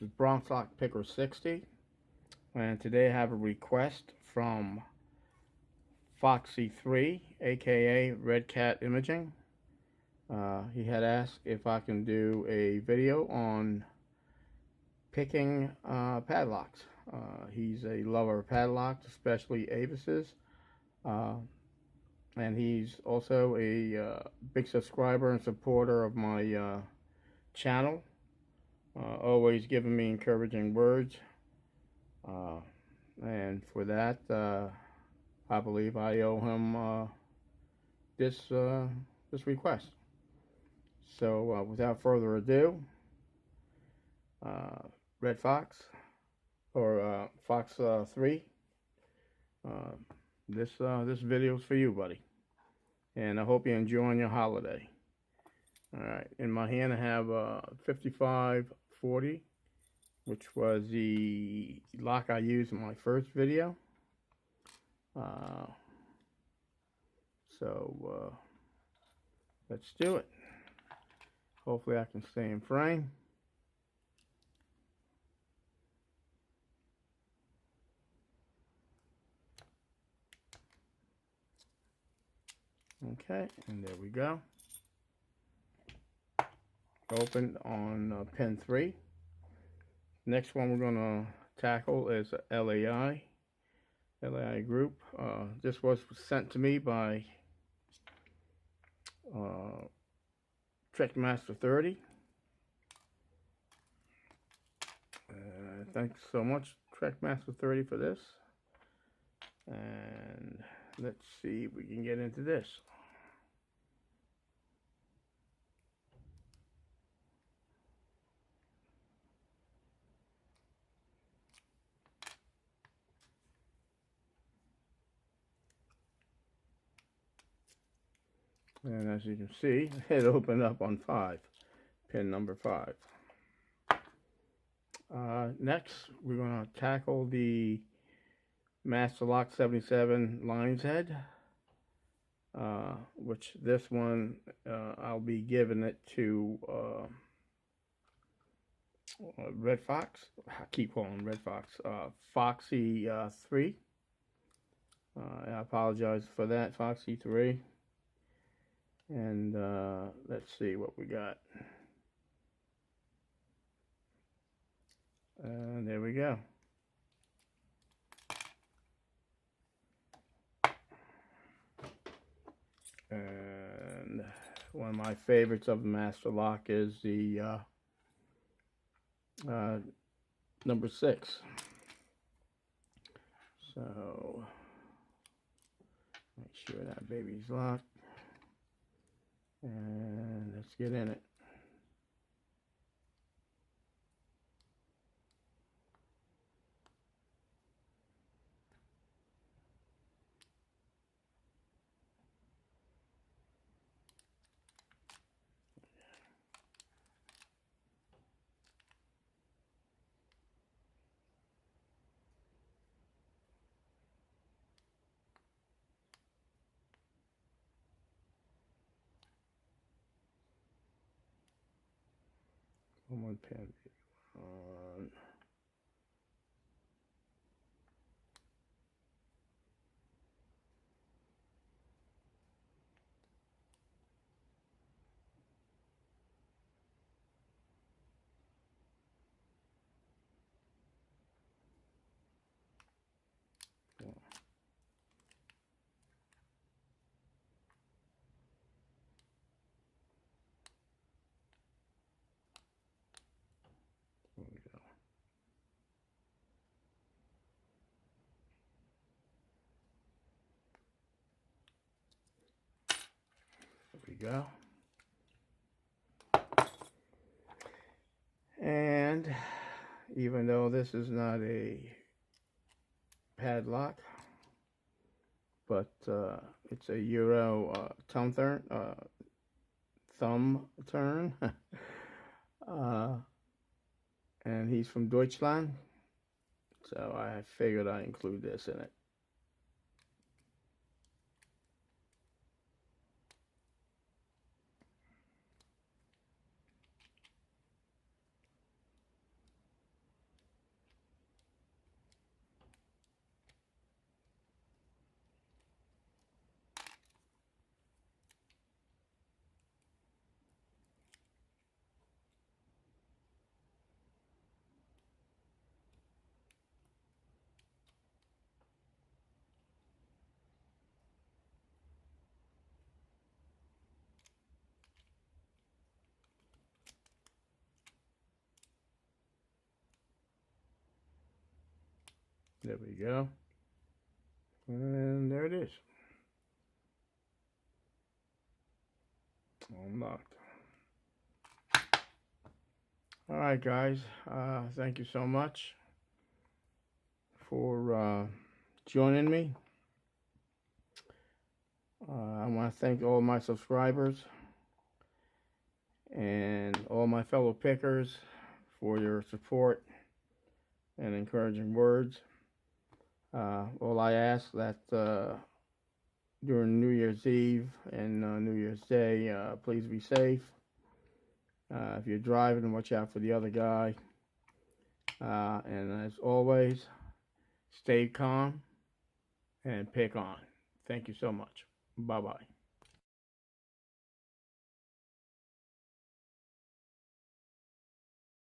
is Bronx Lock Picker 60, and today I have a request from Foxxy3, aka Red Cat Imaging. He had asked if I can do a video on picking padlocks. He's a lover of padlocks, especially Avis's, and he's also a big subscriber and supporter of my channel. Always giving me encouraging words, and for that, I believe I owe him this request. So, without further ado, Red Fox or Fox3, this video's for you, buddy, and I hope you're enjoying your holiday. All right, in my hand I have 5540, which was the lock I used in my first video. So let's do it. Hopefully I can stay in frame. Okay, and there we go. Opened on pin 3. Next one we're going to tackle is LAI Group. This was sent to me by Trickmaster 30. Thanks so much, Trickmaster 30, for this. And let's see if we can get into this. And as you can see, it opened up on 5, pin number 5. Next, we're going to tackle the Master Lock 77 Lion's Head, which this one, I'll be giving it to Red Fox. I keep calling Red Fox. Foxxy3. I apologize for that, Foxxy3. And let's see what we got. And there we go. And one of my favorites of the Master Lock is the number 6. So make sure that baby's locked. And let's get in it. One pin on. There we go. There we go. And even though this is not a padlock, but it's a Euro thumb turn. And he's from Deutschland, so I figured I'd include this in it. There we go. And there it is. Unlocked. Alright guys, thank you so much for joining me. I want to thank all my subscribers and all my fellow pickers for your support and encouraging words. All I ask that during New Year's Eve and New Year's Day, please be safe. If you're driving, watch out for the other guy. And as always, stay calm and pick on. Thank you so much. Bye-bye.